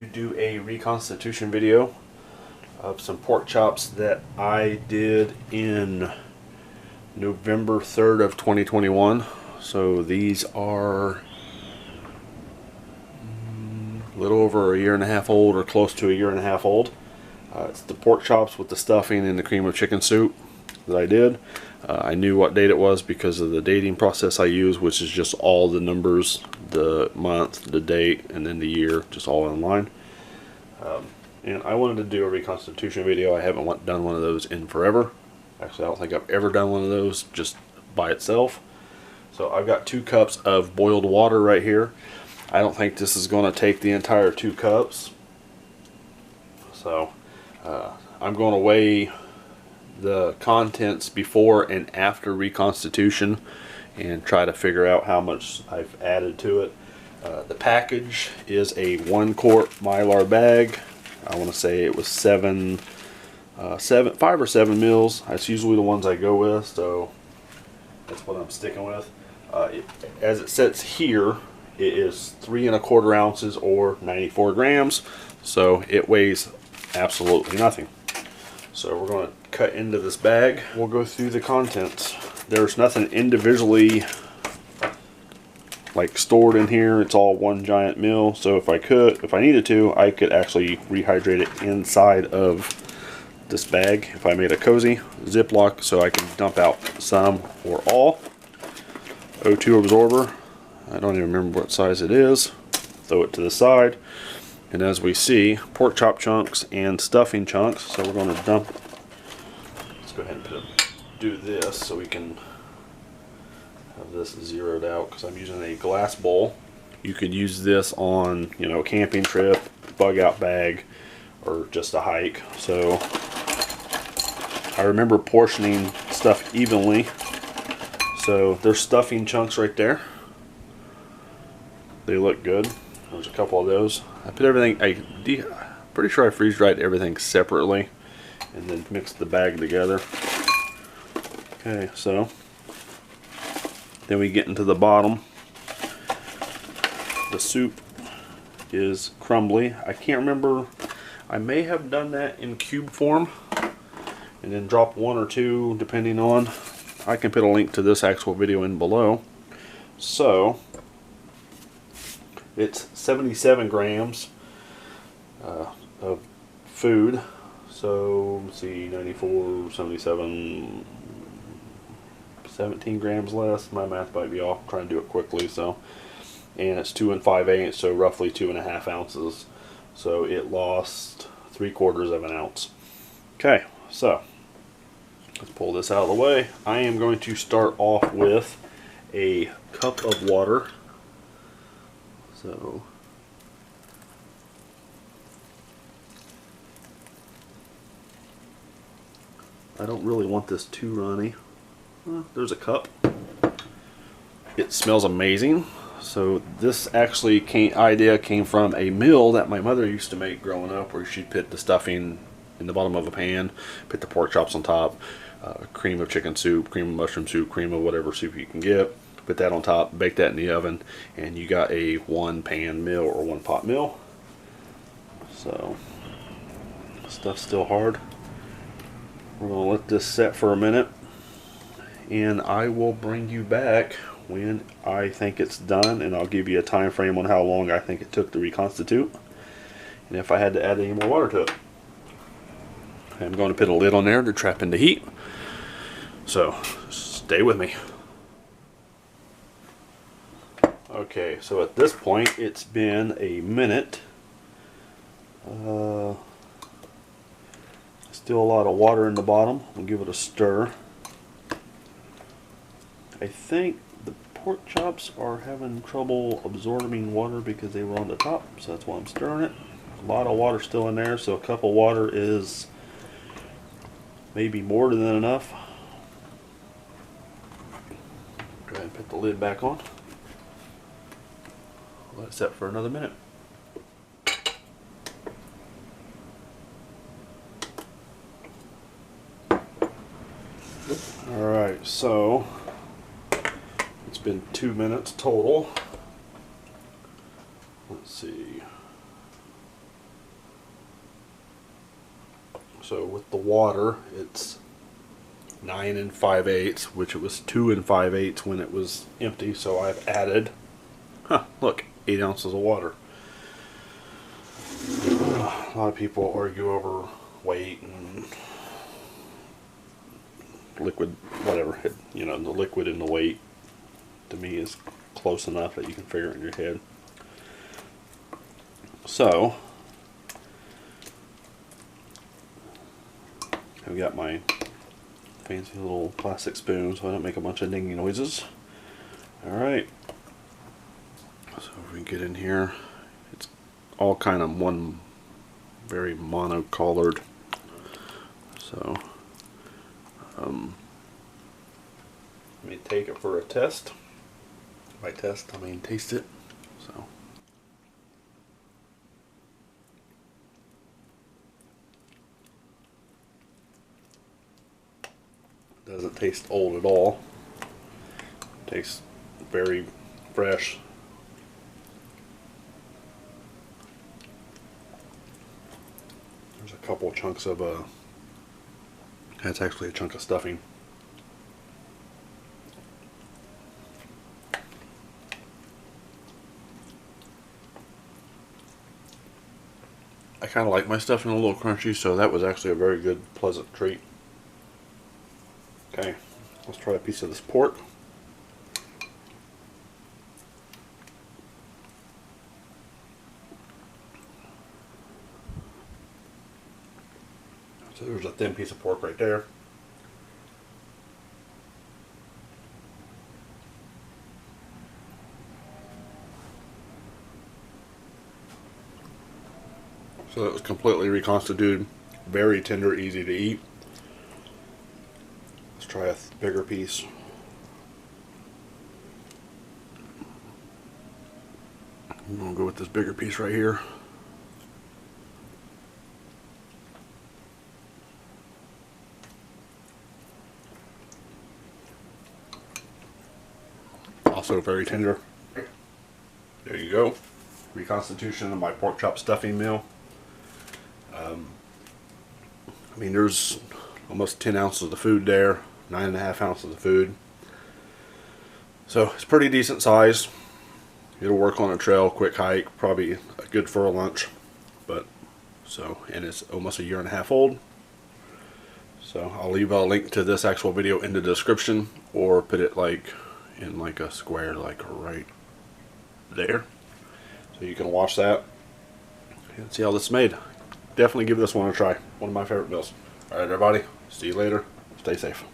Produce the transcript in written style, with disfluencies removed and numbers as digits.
Do a reconstitution video of some pork chops that I did in November 3rd of 2021. So these are a little over a year and a half old, or close to a year and a half old. It's the pork chops with the stuffing and the cream of chicken soup that I did. I knew what date it was because of the dating process I use, which is just all the numbers, the month, the date, and then the year, just all in line. And I wanted to do a reconstitution video. I haven't done one of those in forever. Actually, I don't think I've ever done one of those just by itself. So I've got 2 cups of boiled water right here. I don't think this is going to take the entire 2 cups. So I'm going to weigh the contents before and after reconstitution and try to figure out how much I've added to it. The package is a 1-quart Mylar bag. I want to say it was 5 or 7 mils. That's usually the ones I go with, so that's what I'm sticking with. As it sits here, it is 3 1/4 ounces or 94 grams, so it weighs absolutely nothing. So we're going to cut into this bag. We'll go through the contents. There's nothing individually like stored in here. It's all one giant meal. So if I needed to, I could actually rehydrate it inside of this bag if I made a cozy Ziploc, so I can dump out some or all. O2 absorber. I don't even remember what size it is. Throw it to the side. And as we see, pork chop chunks and stuffing chunks. So we're going to dump. Let's go ahead and do this so we can have this zeroed out, because I'm using a glass bowl. You could use this on, a camping trip, bug out bag, or just a hike. So I remember portioning stuff evenly. So there's stuffing chunks right there. They look good. There's a couple of those. I put everything, pretty sure I freeze dried everything separately and then mixed the bag together. Okay, so then we get into the bottom. The soup is crumbly. I can't remember. I may have done that in cube form and then drop 1 or 2 depending on. I can put a link to this actual video in below. So it's 77 grams of food. So let's see, 94, 77, 17 grams less. My math might be off. I'm trying to do it quickly. So, and it's 2 5/8, so roughly 2 1/2 ounces. So it lost 3/4 of an ounce. Okay, so let's pull this out of the way. I am going to start off with a cup of water. So I don't really want this too runny. There's a cup. It smells amazing. So this actually idea came from a meal that my mother used to make growing up, where she'd put the stuffing in the bottom of a pan, put the pork chops on top, cream of chicken soup, cream of mushroom soup, cream of whatever soup you can get, put that on top, bake that in the oven, and you got a 1-pan meal or 1-pot meal. So stuff's still hard. We're going to let this set for a minute, and I will bring you back when I think it's done, and I'll give you a time frame on how long I think it took to reconstitute, and if I had to add any more water to it. I'm going to put a lid on there to trap in the heat, so stay with me. Okay, so at this point it's been a minute. Still a lot of water in the bottom. We'll give it a stir. I think the pork chops are having trouble absorbing water because they were on the top, so that's why I'm stirring it. A lot of water still in there, so a cup of water is maybe more than enough. Go ahead and put the lid back on. Let it set for another minute. Alright, so it's been 2 minutes total. Let's see. So with the water, it's 9 5/8, which it was 2 5/8 when it was empty. So I've added, look, 8 ounces of water. A lot of people argue over weight and liquid, whatever. You know, the liquid and the weight to me is close enough that you can figure it in your head. So I've got my fancy little plastic spoon so I don't make a bunch of dinging noises. Alright, so if we get in here, it's all kind of one very monocolored. So let me take it for a test. By test, I mean taste it. So doesn't taste old at all. Tastes very fresh. There's a couple chunks of that's actually a chunk of stuffing. I kind of like my stuffing a little crunchy, so that was actually a very good, pleasant treat. Okay, let's try a piece of this pork. So there's a thin piece of pork right there. So it was completely reconstituted, very tender, easy to eat. Let's try a bigger piece. I'm going to go with this bigger piece right here. Also very tender. There you go. Reconstitution of my pork chop stuffing meal. I mean, there's almost 10 ounces of food there, 9.5 ounces of food. So it's pretty decent size. It'll work on a trail, quick hike, probably good for a lunch. But and it's almost a year and a half old. So I'll leave a link to this actual video in the description, or put it like in like a square, like right there, so you can watch that and see how this is made. Definitely give this one a try. One of my favorite meals. Alright everybody, see you later. Stay safe.